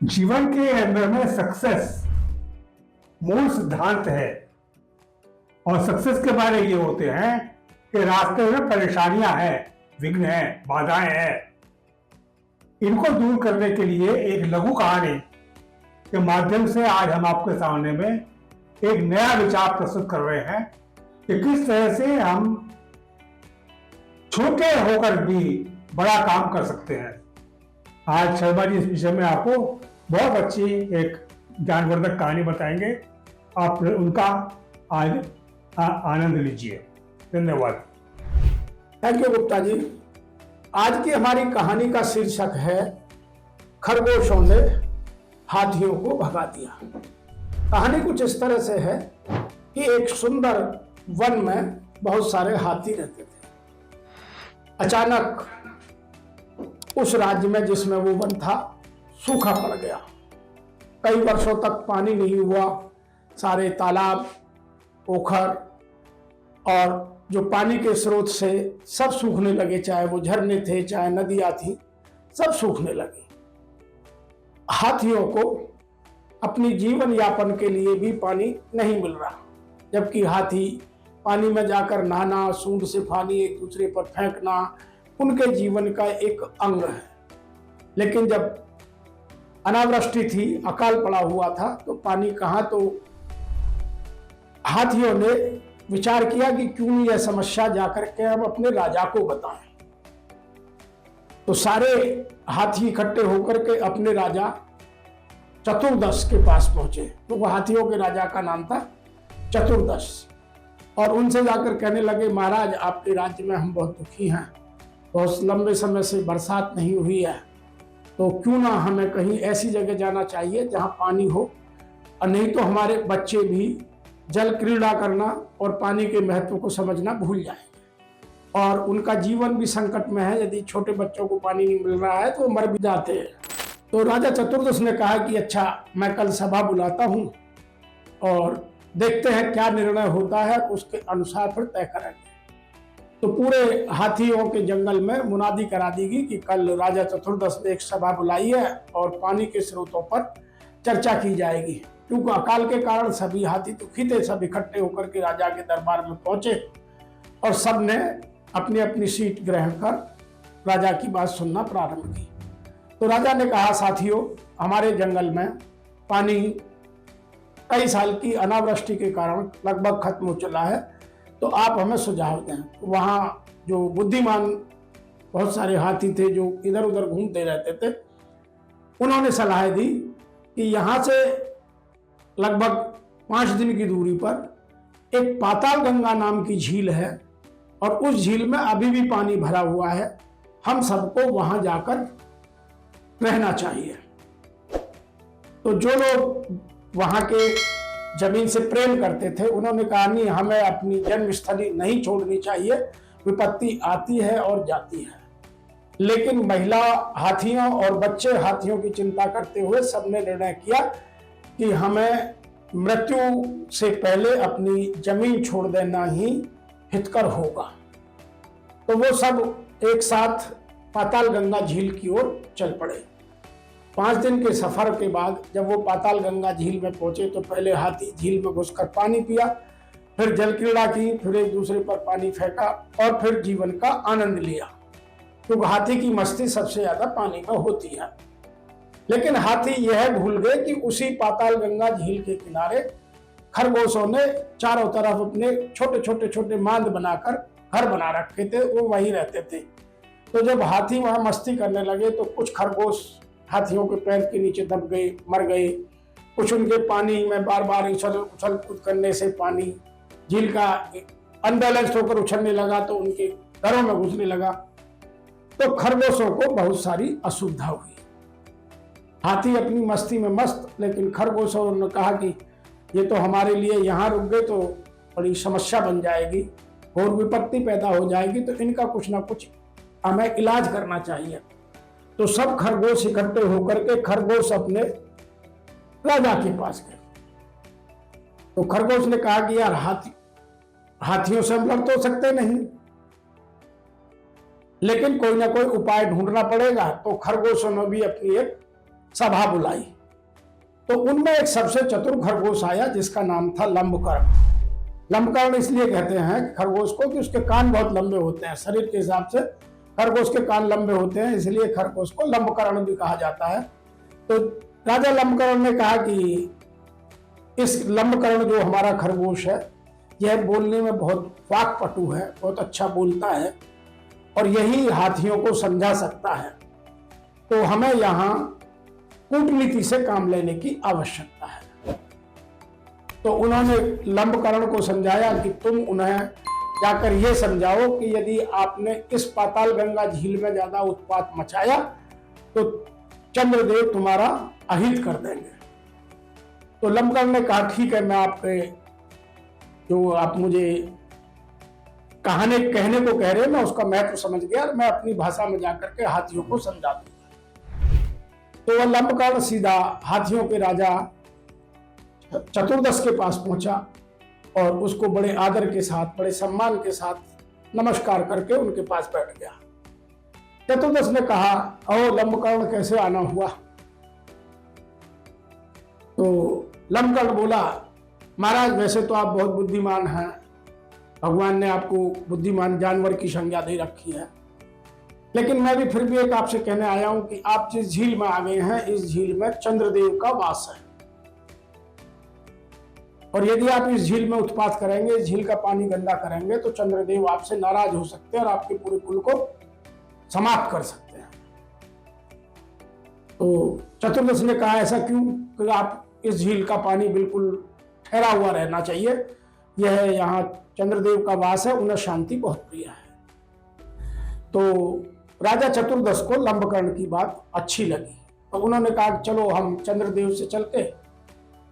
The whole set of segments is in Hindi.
जीवन के अंदर में सक्सेस मूल सिद्धांत है और सक्सेस के बारे ये होते हैं कि रास्ते में परेशानियां हैं, विघ्न हैं, बाधाएं हैं। इनको दूर करने के लिए एक लघु कहानी के माध्यम से आज हम आपके सामने में एक नया विचार प्रस्तुत कर रहे हैं कि किस तरह से हम छोटे होकर भी बड़ा काम कर सकते हैं। आज शर्मा जी इस विषय में आपको बहुत अच्छी एक ज्ञानवर्धक कहानी बताएंगे। आप उनका आज आनंद लीजिए। धन्यवाद। Thank you Gupta ji. आज की हमारी कहानी का शीर्षक है खरगोशों ने हाथियों को भगा दिया। कहानी कुछ इस तरह से है कि एक सुंदर वन में बहुत सारे हाथी रहते थे। अचानक उस राज्य में जिसमें वो वन था सूखा पड़ गया। कई वर्षों तक पानी नहीं हुआ। सारे तालाब, पोखर और जो पानी के स्रोत से सब सूखने लगे, चाहे वो झरने थे चाहे नदियां थी, सब सूखने लगी। हाथियों को अपनी जीवन यापन के लिए भी पानी नहीं मिल रहा, जबकि हाथी पानी में जाकर नहाना, सूंड से पानी एक दूसरे पर फेंकना उनके जीवन का एक अंग है। लेकिन जब अनावृष्टि थी, अकाल पड़ा हुआ था, तो पानी कहाँ, तो हाथियों ने विचार किया कि क्यों नहीं यह समस्या जाकर के हम अपने राजा को बताएं। तो सारे हाथी इकट्ठे होकर के अपने राजा चतुर्दश के पास पहुंचे। तो वो हाथियों के राजा का नाम था चतुर्दश। और उनसे जाकर कहने लगे, महाराज आपके राज्य में हम बहुत दुखी हैं, बहुत लंबे समय से बरसात नहीं हुई है, तो क्यों ना हमें कहीं ऐसी जगह जाना चाहिए जहां पानी हो, और नहीं तो हमारे बच्चे भी जल क्रीड़ा करना और पानी के महत्व को समझना भूल जाएंगे और उनका जीवन भी संकट में है। यदि छोटे बच्चों को पानी नहीं मिल रहा है तो मर भी जाते हैं। तो राजा चतुर्दश ने कहा कि अच्छा, मैं कल सभा बुलाता हूँ और देखते हैं क्या निर्णय होता है, उसके अनुसार फिर तय करेंगे। तो पूरे हाथियों के जंगल में मुनादी करा दी गई कि कल राजा चतुर्दश ने एक सभा बुलाई है और पानी के स्रोतों पर चर्चा की जाएगी। क्योंकि अकाल के कारण सभी हाथी दुखी थे। सब इकट्ठे होकर के राजा के दरबार में पहुंचे और सब ने अपनी अपनी सीट ग्रहण कर राजा की बात सुनना प्रारंभ की। तो राजा ने कहा, साथियों, हमारे जंगल में पानी कई साल की अनावृष्टि के कारण लगभग खत्म हो चला है, तो आप हमें सुझाव दें। वहाँ जो बुद्धिमान बहुत सारे हाथी थे जो इधर उधर घूमते रहते थे, उन्होंने सलाह दी कि यहाँ से लगभग 5 दिन की दूरी पर एक पाताल गंगा नाम की झील है और उस झील में अभी भी पानी भरा हुआ है। हम सबको वहां जाकर रहना चाहिए। तो जो लोग वहां के जमीन से प्रेम करते थे उन्होंने कहा, नहीं, हमें अपनी जन्मस्थली नहीं छोड़नी चाहिए, विपत्ति आती है और जाती है। लेकिन महिला हाथियों और बच्चे हाथियों की चिंता करते हुए सबने निर्णय किया कि हमें मृत्यु से पहले अपनी जमीन छोड़ देना ही हितकर होगा। तो वो सब एक साथ पाताल गंगा झील की ओर चल पड़े। 5 दिन के सफर के बाद जब वो पाताल गंगा झील में पहुंचे तो पहले हाथी झील में घुसकर पानी पिया, फिर जल क्रीड़ा की, फिर एक दूसरे पर पानी फेंका और फिर जीवन का आनंद लिया। क्योंकि हाथी की मस्ती सबसे ज्यादा पानी में होती है। लेकिन हाथी यह भूल गए कि उसी पाताल गंगा झील के किनारे खरगोशों ने चारों तरफ अपने छोटे छोटे मांद बनाकर घर बना रखे थे, वो वहीं रहते थे। तो जब हाथी वहां मस्ती करने लगे तो कुछ खरगोश हाथियों के पैर के नीचे दब गए, मर गए। कुछ उनके पानी में बार बार उछल कूद करने से पानी झील का अनबैलेंस होकर उछलने लगा तो उनके घरों में घुसने लगा। तो खरगोशों को बहुत सारी असुविधा हुई। हाथी अपनी मस्ती में मस्त, लेकिन खरगोशों ने कहा कि ये तो हमारे लिए यहाँ रुक गए तो बड़ी समस्या बन जाएगी और विपत्ति पैदा हो जाएगी, तो इनका कुछ ना कुछ हमें इलाज करना चाहिए। तो सब खरगोश इकट्ठे होकर के खरगोश अपने राजा के पास गए। तो खरगोश ने कहा कि यार हाथियों से हम लड़ तो सकते नहीं, लेकिन कोई ना कोई उपाय ढूंढना पड़ेगा। तो खरगोशों ने भी अपनी एक सभा बुलाई। तो उनमें एक सबसे चतुर खरगोश आया जिसका नाम था लंबकर्ण। लंबकर्ण इसलिए कहते हैं खरगोश को कि उसके कान बहुत लंबे होते हैं, शरीर के हिसाब से खरगोश के कान लंबे होते हैं, इसलिए खरगोश को लंबकर्ण भी कहा जाता है। तो राजा लंबकर्ण ने कहा कि इस लंबकर्ण जो हमारा खरगोश है, यह बोलने में बहुत वाक्पटु है, बहुत अच्छा बोलता है और यही हाथियों को समझा सकता है। तो हमें यहाँ कूटनीति से काम लेने की आवश्यकता है। तो उन्होंने लंबकर्ण को समझाया कि तुम उन्हें जाकर यह समझाओ कि यदि आपने इस पाताल गंगा झील में ज्यादा उत्पात मचाया तो चंद्रदेव तुम्हारा अहित कर देंगे। तो लंबकर्ण ने कहा ठीक है, मैं आपके जो आप मुझे कहने को कह रहे हैं मैं उसका महत्व समझ गया और मैं अपनी भाषा में जाकर के हाथियों को समझा दूंगा। तो वह लंबकर्ण सीधा हाथियों के राजा चतुर्दश के पास पहुंचा और उसको बड़े आदर के साथ, बड़े सम्मान के साथ नमस्कार करके उनके पास बैठ गया। चतुर्दश ने कहा, ओ लंबकर्ण, कैसे आना हुआ? तो लंबकर्ण बोला, महाराज वैसे तो आप बहुत बुद्धिमान हैं, भगवान ने आपको बुद्धिमान जानवर की संज्ञा दे रखी है, लेकिन मैं भी फिर भी एक आपसे कहने आया हूं कि आप जिस झील में आ गए हैं, इस झील में चंद्रदेव का वास है और यदि आप इस झील में उत्पात करेंगे, इस झील का पानी गंदा करेंगे तो चंद्रदेव आपसे नाराज हो सकते हैं और आपके पूरे कुल को समाप्त कर सकते हैं। तो चतुर्दश ने कहा, ऐसा क्यों? कि आप इस झील का पानी बिल्कुल ठहरा हुआ रहना चाहिए, यह यहाँ चंद्रदेव का वास है, उन्हें शांति बहुत प्रिय है। तो राजा चतुर्दश को लंबकर्ण की बात अच्छी लगी तो उन्होंने कहा चलो हम चंद्रदेव से चल के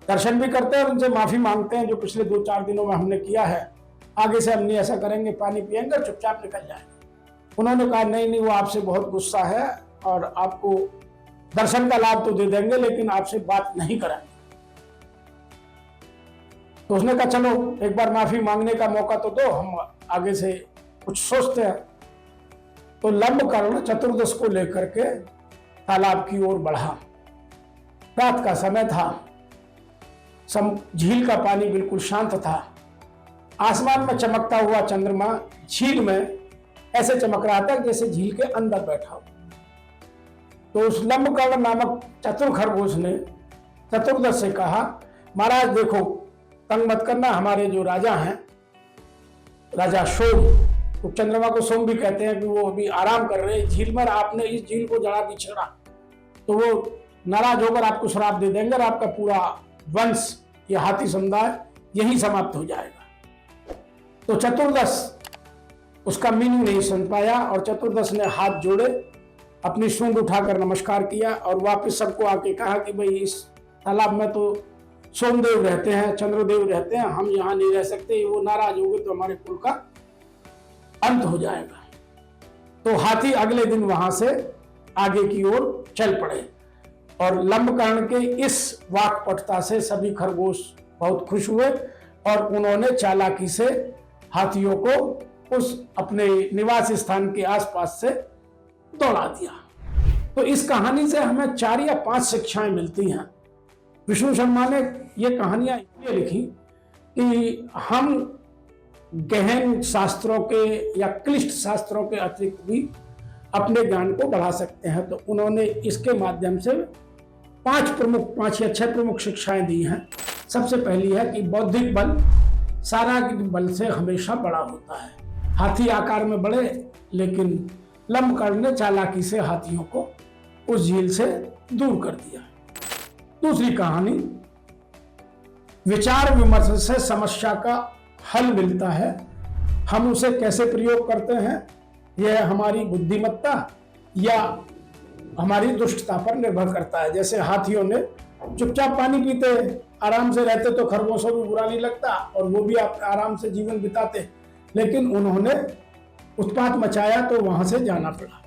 दर्शन भी करते हैं और उनसे माफी मांगते हैं जो पिछले 2-4 दिनों में हमने किया है, आगे से हम नहीं ऐसा करेंगे, पानी पिएंगे और चुपचाप निकल जाएंगे। उन्होंने कहा नहीं, वो आपसे बहुत गुस्सा है और आपको दर्शन का लाभ तो दे देंगे लेकिन आपसे बात नहीं करेंगे। तो उसने कहा चलो एक बार माफी मांगने का मौका तो दो, हम आगे से कुछ सोचते हैं। तो लंबकर्ण चतुर्दश को लेकर के तालाब की ओर बढ़ा। रात का समय था, झील का पानी बिल्कुल शांत था, आसमान में चमकता हुआ चंद्रमा झील में ऐसे चमक रहा था जैसे झील के अंदर बैठा हो। तो उस लंबकर्ण नामक चतुर खरगोश ने चतुर्दश से कहा, महाराज देखो, तंग मत करना, हमारे जो राजा हैं, राजा सोम, तो चंद्रमा को सोम भी कहते हैं, कि वो अभी आराम कर रहे हैं झील में, आपने इस झील को जड़ा भी छेड़ा तो वो नाराज होकर आपको श्राप दे देंगे और आपका पूरा वंश, यह हाथी समुदाय यही समाप्त हो जाएगा। तो चतुर्दश उसका मीनिंग नहीं समझ पाया और चतुर्दश ने हाथ जोड़े, अपनी सूंड उठाकर नमस्कार किया और वापस सबको आके कहा कि भाई इस तालाब में तो सोमदेव रहते हैं, चंद्रदेव रहते हैं, हम यहाँ नहीं रह सकते, वो नाराज हो गए तो हमारे कुल का अंत हो जाएगा। तो हाथी अगले दिन वहां से आगे की ओर चल पड़े और लंबकर्ण के इस वाक्पटुता से सभी खरगोश बहुत खुश हुए और उन्होंने चालाकी से हाथियों को उस अपने निवास स्थान के आसपास से दौड़ा दिया। तो इस कहानी से हमें 4 या 5 शिक्षाएं मिलती हैं। विष्णु शर्मा ने ये कहानियां इसलिए लिखी कि हम गहन शास्त्रों के या क्लिष्ट शास्त्रों के अतिरिक्त भी अपने ज्ञान को बढ़ा सकते हैं। तो उन्होंने इसके माध्यम से 5 या 6 प्रमुख शिक्षाएं दी हैं। सबसे पहली है कि बौद्धिक बल शारीरिक बल से हमेशा बड़ा होता है। हाथी आकार में बढ़े लेकिन लंबकर्ण ने चालाकी से हाथियों को उस झील से दूर कर दिया। दूसरी कहानी, विचार विमर्श से समस्या का हल मिलता है, हम उसे कैसे प्रयोग करते हैं यह हमारी बुद्धिमत्ता या हमारी दुष्टता पर निर्भर करता है। जैसे हाथियों ने चुपचाप पानी पीते आराम से रहते तो खरगोशों को बुरा नहीं लगता और वो भी आराम से जीवन बिताते, लेकिन उन्होंने उत्पात मचाया तो वहां से जाना पड़ा।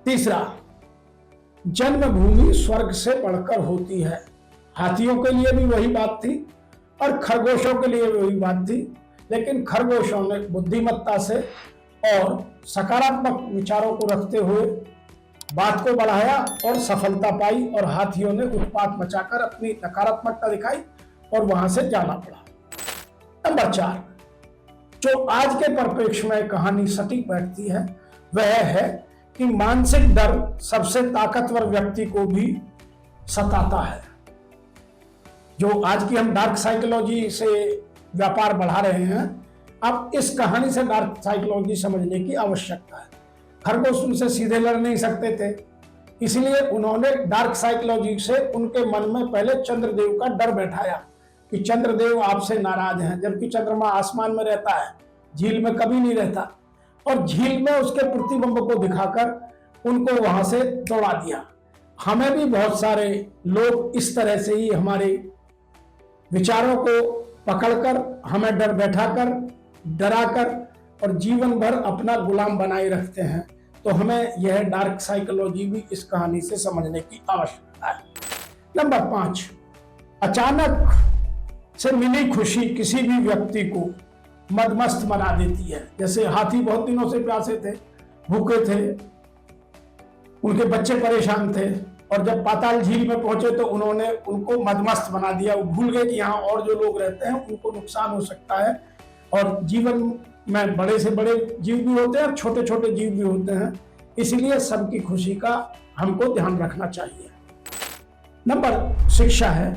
तीसरा, जन्मभूमि स्वर्ग से बढ़कर होती है। हाथियों के लिए भी वही बात थी और खरगोशों के लिए भी वही बात थी, लेकिन खरगोशों ने बुद्धिमत्ता से और सकारात्मक विचारों को रखते हुए बात को बढ़ाया और सफलता पाई, और हाथियों ने उत्पात मचाकर अपनी नकारात्मकता दिखाई और वहां से जाना पड़ा। नंबर 4, जो आज के परिप्रेक्ष्य में कहानी सटीक बैठती है वह है कि मानसिक डर सबसे ताकतवर व्यक्ति को भी सताता है। जो आज की हम डार्क साइकोलॉजी से व्यापार बढ़ा रहे हैं, अब इस कहानी से डार्क साइकोलॉजी समझने की आवश्यकता है। खरगोश उनसे सीधे लड़ नहीं सकते थे, इसलिए उन्होंने डार्क साइकोलॉजी से उनके मन में पहले चंद्रदेव का डर बैठाया कि चंद्रदेव आपसे नाराज हैं, जबकि चंद्रमा आसमान में रहता है, झील में कभी नहीं रहता, और झील में उसके प्रतिबिंब को दिखाकर उनको वहां से दौड़ा दिया। हमें भी बहुत सारे लोग इस तरह से ही हमारे विचारों को पकड़कर हमें डर बैठाकर, डराकर और जीवन भर अपना गुलाम बनाए रखते हैं। तो हमें यह डार्क साइकोलॉजी भी इस कहानी से समझने की आवश्यकता है। नंबर 5, अचानक से मिली खुशी किसी भी व्यक्ति को मदमस्त बना देती है। जैसे हाथी बहुत दिनों से प्यासे थे, भूखे थे, उनके बच्चे परेशान थे, और जब पाताल झील में पहुंचे तो उन्होंने उनको मदमस्त बना दिया। वो भूल गए कि यहाँ और जो लोग रहते हैं उनको नुकसान हो सकता है, और जीवन में बड़े से बड़े जीव भी होते हैं और छोटे छोटे जीव भी होते हैं, इसलिए सबकी खुशी का हमको ध्यान रखना चाहिए। नंबर शिक्षा है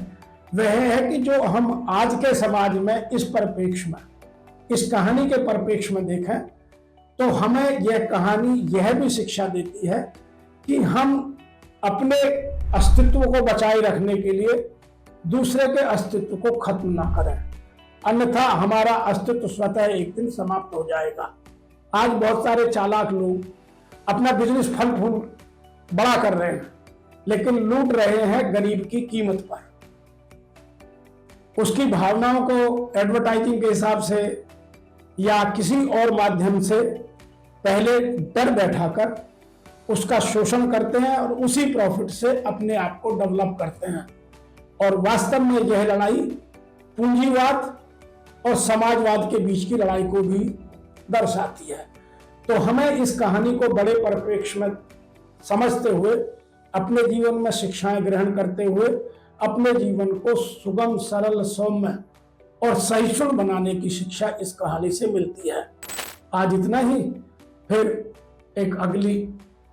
वह है कि जो हम आज के समाज में इस परिप्रेक्ष्य में, इस कहानी के परिप्रेक्ष्य में देखें तो हमें यह कहानी यह भी शिक्षा देती है कि हम अपने अस्तित्व को बचाए रखने के लिए दूसरे के अस्तित्व को खत्म ना करें, अन्यथा हमारा अस्तित्व स्वतः एक दिन समाप्त हो जाएगा। आज बहुत सारे चालाक लोग अपना बिजनेस फल फूल बड़ा कर रहे हैं, लेकिन लूट रहे हैं गरीब की कीमत पर। उसकी भावनाओं को एडवर्टाइजिंग के हिसाब से या किसी और माध्यम से पहले डर बैठाकर उसका शोषण करते हैं और उसी प्रॉफिट से अपने आप को डेवलप करते हैं। और वास्तव में यह लड़ाई पूंजीवाद और समाजवाद के बीच की लड़ाई को भी दर्शाती है। तो हमें इस कहानी को बड़े परिप्रेक्ष्य में समझते हुए, अपने जीवन में शिक्षाएं ग्रहण करते हुए, अपने जीवन को सुगम, सरल, सौम्य और सहिष्णु बनाने की शिक्षा इस कहानी से मिलती है। आज इतना ही, फिर एक अगली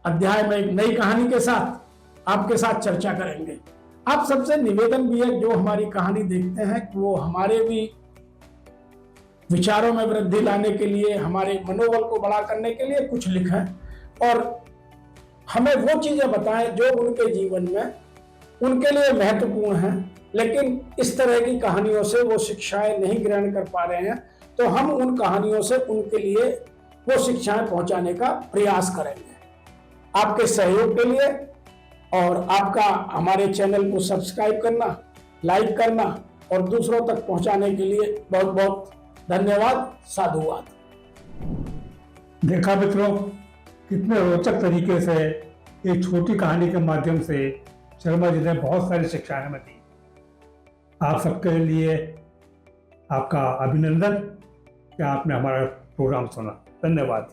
अध्याय में एक नई कहानी के साथ आपके साथ चर्चा करेंगे। आप सबसे निवेदन भी है, जो हमारी कहानी देखते हैं वो हमारे भी विचारों में वृद्धि लाने के लिए, हमारे मनोबल को बड़ा करने के लिए कुछ लिखें और हमें वो चीजें बताएं जो उनके जीवन में उनके लिए महत्वपूर्ण हैं, लेकिन इस तरह की कहानियों से वो शिक्षाएं नहीं ग्रहण कर पा रहे हैं। तो हम उन कहानियों से उनके लिए वो शिक्षाएं पहुंचाने का प्रयास करेंगे। आपके सहयोग के लिए और आपका हमारे चैनल को सब्सक्राइब करना, लाइक करना और दूसरों तक पहुंचाने के लिए बहुत बहुत धन्यवाद। साधुवाद। देखा मित्रों, कितने रोचक तरीके से एक छोटी कहानी के माध्यम से शर्मा जी ने बहुत सारी शिक्षाएं हमें दी। आप सबके लिए आपका अभिनंदन कि आपने हमारा प्रोग्राम सुना। धन्यवाद।